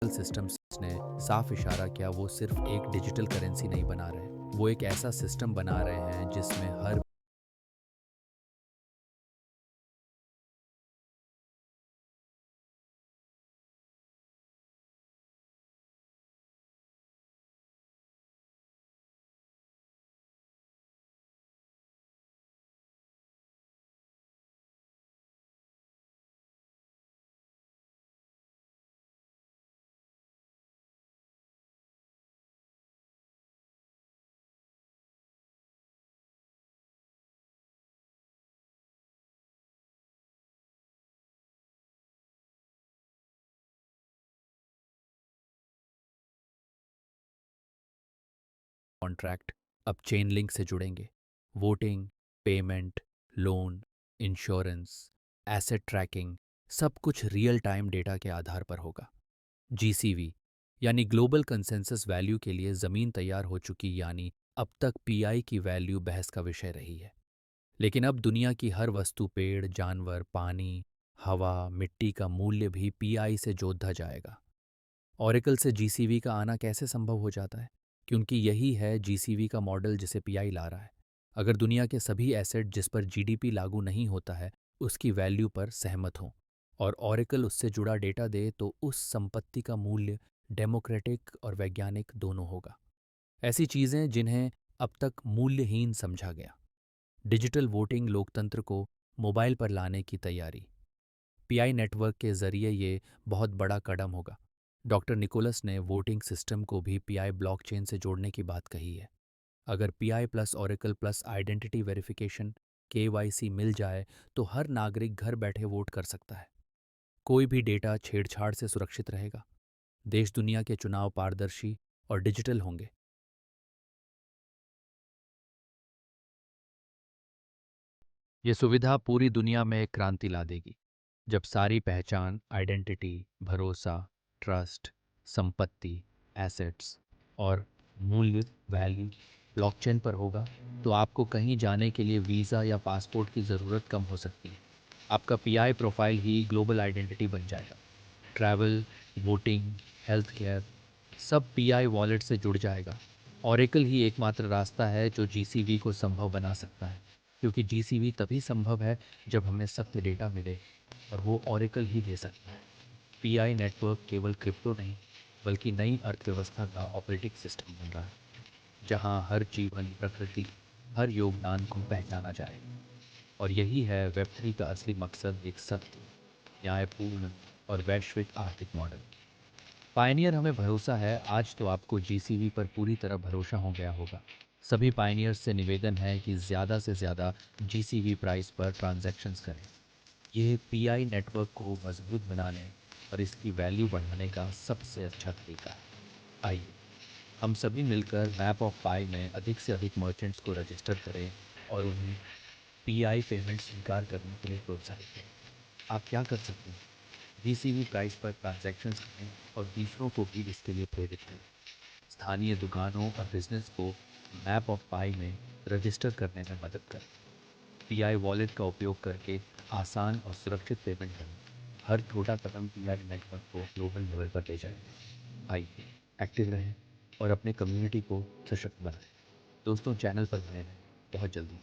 Systems ने साफ इशारा किया वो सिर्फ एक डिजिटल करेंसी नहीं बना रहे, वो एक ऐसा सिस्टम बना रहे हैं जिसमें हर कॉन्ट्रैक्ट अब चेन लिंक से जुड़ेंगे। Voting, payment, loan, insurance, asset tracking, सब कुछ रियल टाइम डेटा के आधार पर होगा। जीसीवी यानी ग्लोबल कंसेंसस वैल्यू के लिए ज़मीन तैयार हो चुकी, यानी अब तक पीआई की वैल्यू बहस का विषय रही है। लेकिन अब दुनिया की हर वस्तु, पेड़, जानवर, पानी, हवा, मिट्टी का मूल्य भी पीआई से जोड़ा जाएगा। ओरेकल से जीसीवी का आना कैसे संभव हो जाता है? क्योंकि यही है जीसीवी का मॉडल जिसे पीआई ला रहा है। अगर दुनिया के सभी एसेट जिस पर जीडीपी लागू नहीं होता है उसकी वैल्यू पर सहमत हों और ओरेकल उससे जुड़ा डेटा दे, तो उस संपत्ति का मूल्य डेमोक्रेटिक और वैज्ञानिक दोनों होगा। ऐसी चीज़ें जिन्हें अब तक मूल्यहीन समझा गया। डिजिटल वोटिंग लोकतंत्र को मोबाइल पर लाने की तैयारी। पीआई नेटवर्क के जरिए ये बहुत बड़ा कदम होगा। डॉक्टर निकोलस ने वोटिंग सिस्टम को भी पीआई ब्लॉकचेन से जोड़ने की बात कही है। अगर PI plus Oracle plus identity verification KYC मिल जाए तो हर नागरिक घर बैठे वोट कर सकता है। कोई भी डेटा छेड़छाड़ से सुरक्षित रहेगा। देश दुनिया के चुनाव पारदर्शी और डिजिटल होंगे। ये सुविधा पूरी दुनिया में एक क्रांति ला देगी। जब सारी पहचान, आइडेंटिटी, भरोसा, ट्रस्ट, संपत्ति, एसेट्स और मूल्य, वैल्यू ब्लॉकचेन पर होगा, तो आपको कहीं जाने के लिए वीज़ा या पासपोर्ट की ज़रूरत कम हो सकती है। आपका पीआई प्रोफाइल ही ग्लोबल आइडेंटिटी बन जाएगा। ट्रैवल, वोटिंग, हेल्थ केयर, सब पीआई वॉलेट से जुड़ जाएगा। ओरेकल ही एकमात्र रास्ता है जो जीसीवी को संभव बना सकता है, क्योंकि जीसीवी तभी संभव है जब हमें सत्य डेटा मिले, और वो ओरेकल ही दे सकता है। पीआई नेटवर्क केवल क्रिप्टो नहीं, बल्कि नई अर्थव्यवस्था का ऑपरेटिंग सिस्टम बन रहा है, जहां हर जीवन, प्रकृति, हर योगदान को पहचाना जाए। और यही है वेब 3 का असली मकसद, एक सत्य, न्यायपूर्ण और वैश्विक आर्थिक मॉडल। पायनियर हमें भरोसा है, आज तो आपको जीसीवी पर पूरी तरह भरोसा हो गया होगा। सभी पायनियर्स से निवेदन है कि ज़्यादा से ज़्यादा जीसीवी प्राइस पर ट्रांजैक्शंस करें। ये पीआई नेटवर्क को मजबूत बनाने और इसकी वैल्यू बढ़ाने का सबसे अच्छा तरीका है। आइए हम सभी मिलकर मैप ऑफ पाई में अधिक से अधिक मर्चेंट्स को रजिस्टर करें और उन्हें पीआई पेमेंट स्वीकार करने के लिए प्रोत्साहित करें। आप क्या कर सकते हैं? जीसीवी प्राइस पर ट्रांजैक्शंस करें और दूसरों को भी इसके लिए प्रेरित करें। स्थानीय दुकानों और बिजनेस को मैप ऑफ पाई में रजिस्टर करने में मदद करें। पीआई वॉलेट का उपयोग करके आसान और सुरक्षित पेमेंट करें। हर छोटा कदम पीआई नेटवर्क को ग्लोबल लेवल पर ले जाए। आइए एक्टिव रहें और अपने कम्युनिटी को सशक्त बनाएं। दोस्तों, चैनल पर बने रहें। बहुत जल्दी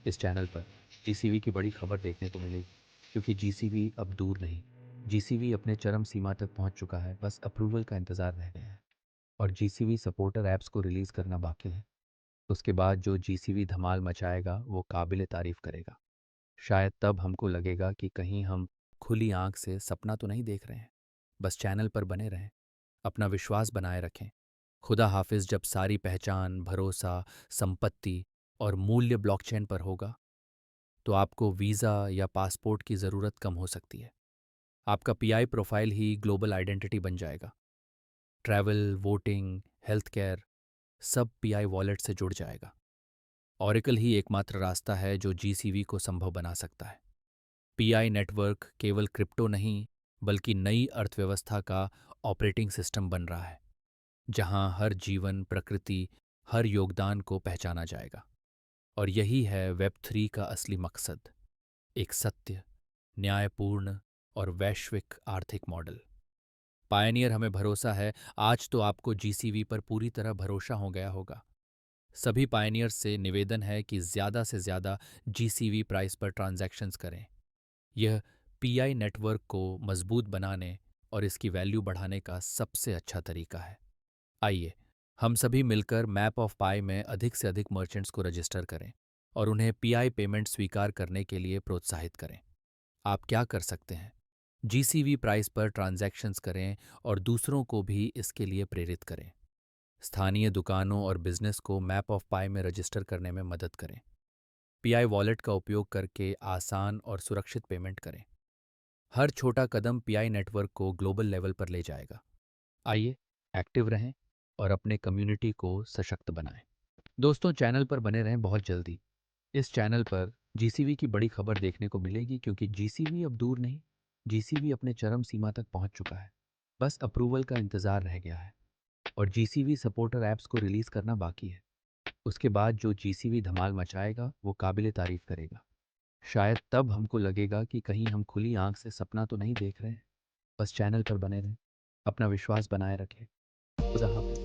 इस चैनल पर जीसीवी की बड़ी खबर देखने को मिलेगी, क्योंकि जीसीवी अब दूर नहीं, जीसीवी अपने चरम सीमा तक पहुंच चुका है, बस अप्रूवल का इंतज़ार रह गया है। और जीसीवी सपोर्टर ऐप्स को रिलीज़ करना बाकी है। उसके बाद जो जीसीवी धमाल मचाएगा वो काबिल तारीफ़ करेगा। शायद तब हमको लगेगा कि कहीं हम खुली आंख से सपना तो नहीं देख रहे हैं। बस चैनल पर बने रहें, अपना विश्वास बनाए रखें। खुदा हाफिज। जब सारी पहचान, भरोसा, संपत्ति और मूल्य ब्लॉकचेन पर होगा, तो आपको वीज़ा या पासपोर्ट की ज़रूरत कम हो सकती है। आपका पीआई प्रोफाइल ही ग्लोबल आइडेंटिटी बन जाएगा। ट्रैवल, वोटिंग, हेल्थ केयर, सब पीआई वॉलेट से जुड़ जाएगा। ओरेकल ही एकमात्र रास्ता है जो जीसीवी को संभव बना सकता है। पीआई नेटवर्क केवल क्रिप्टो नहीं, बल्कि नई अर्थव्यवस्था का ऑपरेटिंग सिस्टम बन रहा है, जहां हर जीवन, प्रकृति, हर योगदान को पहचाना जाएगा। और यही है वेब 3 का असली मकसद, एक सत्य, न्यायपूर्ण और वैश्विक आर्थिक मॉडल। पायनियर हमें भरोसा है, आज तो आपको जीसीवी पर पूरी तरह भरोसा हो गया होगा। सभी पायनियर्स से निवेदन है कि ज़्यादा से ज़्यादा जीसीवी प्राइस पर ट्रांजैक्शंस करें। यह पीआई नेटवर्क को मजबूत बनाने और इसकी वैल्यू बढ़ाने का सबसे अच्छा तरीका है। आइए, हम सभी मिलकर मैप ऑफ पाई में अधिक से अधिक मर्चेंट्स को रजिस्टर करें और उन्हें पीआई पेमेंट स्वीकार करने के लिए प्रोत्साहित करें। आप क्या कर सकते हैं? जीसीवी प्राइस पर ट्रांजैक्शंस करें और दूसरों को भी इसके लिए प्रेरित करें। स्थानीय दुकानों और बिजनेस को मैप ऑफ पाई में रजिस्टर करने में मदद करें। पीआई वॉलेट का उपयोग करके आसान और सुरक्षित पेमेंट करें। हर छोटा कदम पीआई नेटवर्क को ग्लोबल लेवल पर ले जाएगा। आइए, एक्टिव रहें और अपने कम्युनिटी को सशक्त बनाएं। दोस्तों, चैनल पर बने रहें। बहुत जल्दी इस चैनल पर जीसीवी की बड़ी खबर देखने को मिलेगी, क्योंकि जीसीवी अब दूर नहीं, जीसीवी अपने चरम सीमा तक पहुंच चुका है। बस अप्रूवल का इंतज़ार रह गया है और जीसीवी सपोर्टर ऐप्स को रिलीज़ करना बाकी है। उसके बाद जो जीसीवी धमाल मचाएगा वो काबिले तारीफ करेगा। शायद तब हमको लगेगा कि कहीं हम खुली आंख से सपना तो नहीं देख रहे हैं। बस चैनल पर बने रहें, अपना विश्वास बनाए रखें। खुदा हाफिज़।